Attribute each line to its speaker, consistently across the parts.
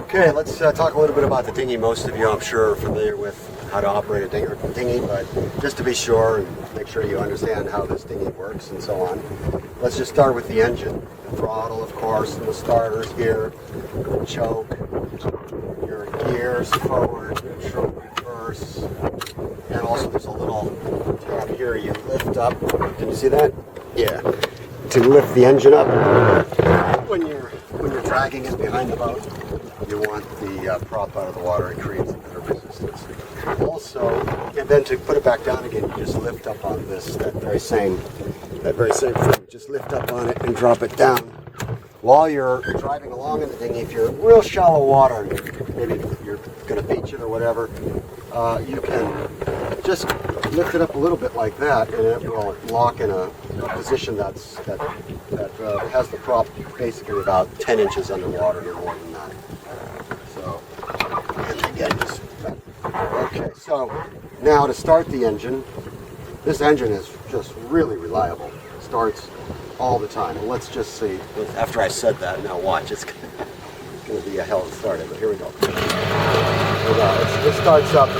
Speaker 1: Okay, let's talk a little bit about the dinghy. Most of you, I'm sure, are familiar with how to operate a dinghy, but just to be sure and make sure you understand how this dinghy works and so on, let's just start with the engine. The throttle, of course, and the starters here, the choke, your gears forward, neutral, reverse, and also there's a little tab here you lift up. Can you see that? Yeah. To lift the engine up when you're dragging it behind the boat. You want the prop out of the water. It creates a better resistance. Also, and then to put it back down again, you just lift up on this, that very same thing. Just lift up on it and drop it down. While you're driving along in the dinghy, if you're in real shallow water, maybe you're going to beach it or whatever, you can just lift it up a little bit like that, and it will lock in a position that has the prop basically about 10 inches underwater, no more than that. So, and again, just okay. So now to start the engine, this engine is just really reliable. It starts all the time. Well, let's just see. After I said that, now watch. It's going to be a hell of a start, but here we go. It starts up.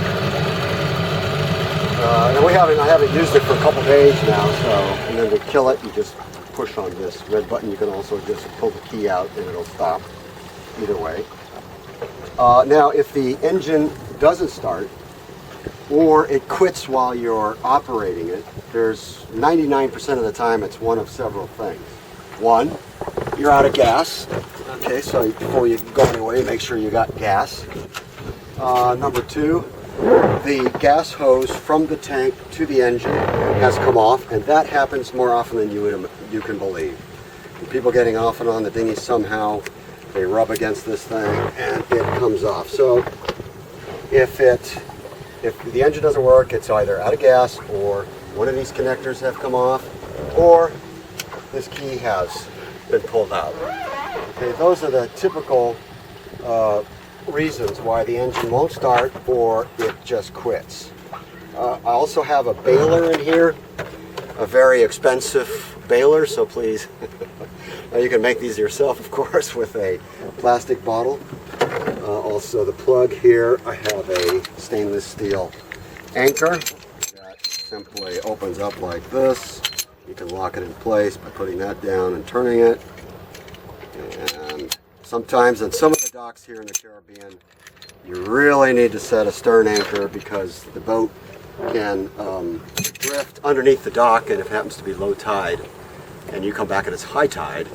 Speaker 1: And I haven't used it for a couple days now, so, and then to kill it, you just push on this red button. You can also just pull the key out and it'll stop, either way. Now, if the engine doesn't start, or it quits while you're operating it, there's 99% of the time it's one of several things. One, you're out of gas. Okay, so before you go anywhere, make sure you got gas. Number two, the gas hose from the tank to the engine has come off, and that happens more often than you can believe. And people getting off and on the dinghy somehow, they rub against this thing and it comes off. So if the engine doesn't work, it's either out of gas or one of these connectors have come off, or this key has been pulled out. Okay, those are the typical reasons why the engine won't start or it just quits. I also have a baler in here, a very expensive baler, so please, you can make these yourself, of course, with a plastic bottle. Also the plug here, I have a stainless steel anchor that simply opens up like this. You can lock it in place by putting that down and turning it. And sometimes on some of the docks here in the Caribbean, you really need to set a stern anchor because the boat can drift underneath the dock, and if it happens to be low tide and you come back and it's high tide,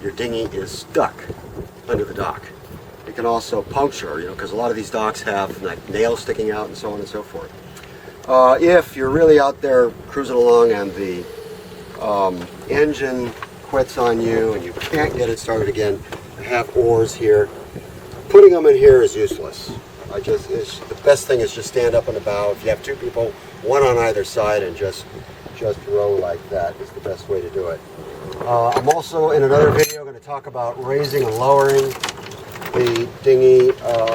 Speaker 1: your dinghy is stuck under the dock. It can also puncture, because a lot of these docks have like nails sticking out and so on and so forth. If you're really out there cruising along and the engine quits on you and you can't get it started again, I have oars here. Putting them in here is useless. The best thing is just stand up on the bow. If you have two people, one on either side, and just row like that is the best way to do it. I'm also in another video going to talk about raising and lowering the dinghy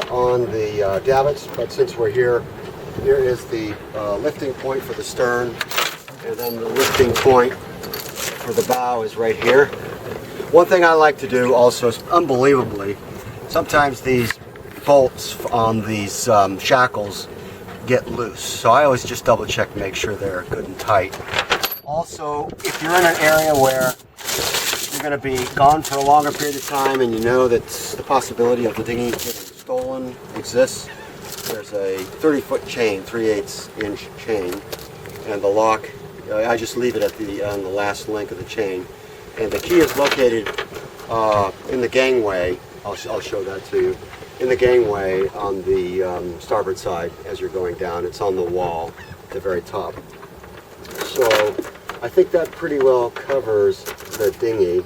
Speaker 1: on the davits, but since we're here is the lifting point for the stern, and then the lifting point for the bow is right here. One thing I like to do also is, unbelievably, sometimes these bolts on these shackles get loose, so I always just double check and make sure they're good and tight. Also, if you're in an area where you're going to be gone for a longer period of time and you know that the possibility of the dinghy getting stolen exists, there's a 30-foot chain, 3/8 inch chain, and the lock, I just leave it on the last link of the chain, and the key is located in the gangway. I'll show that to you. In the gangway on the starboard side as you're going down. It's on the wall at the very top. So I think that pretty well covers the dinghy.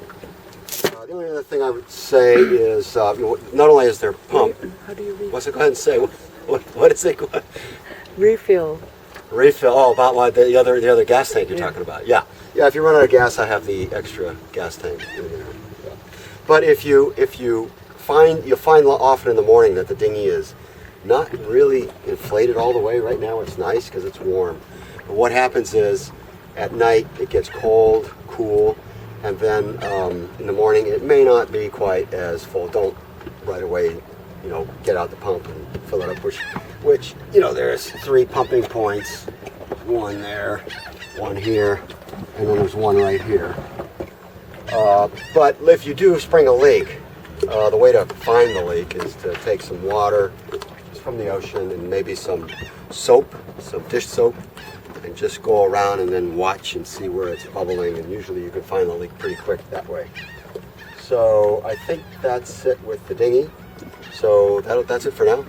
Speaker 1: The only other thing I would say is not only is there pump.
Speaker 2: How do you read?
Speaker 1: What's it? Go ahead and say. What is it?
Speaker 2: Refill.
Speaker 1: Refill. Oh, about the other gas tank you're talking about. Yeah. If you run out of gas, I have the extra gas tank in there. Yeah. But if you you'll find often in the morning that the dinghy is not really inflated all the way. Right now it's nice because it's warm. But what happens is at night it gets cold, cool, and then in the morning it may not be quite as full. Don't right away you know, get out the pump and fill it up, which you know, there's 3 pumping points, one there, one here, and then there's one right here. But if you do spring a leak, the way to find the leak is to take some water from the ocean and maybe some soap, some dish soap, and just go around and then watch and see where it's bubbling, and usually you can find the leak pretty quick that way. So I think that's it with the dinghy. So that's it for now.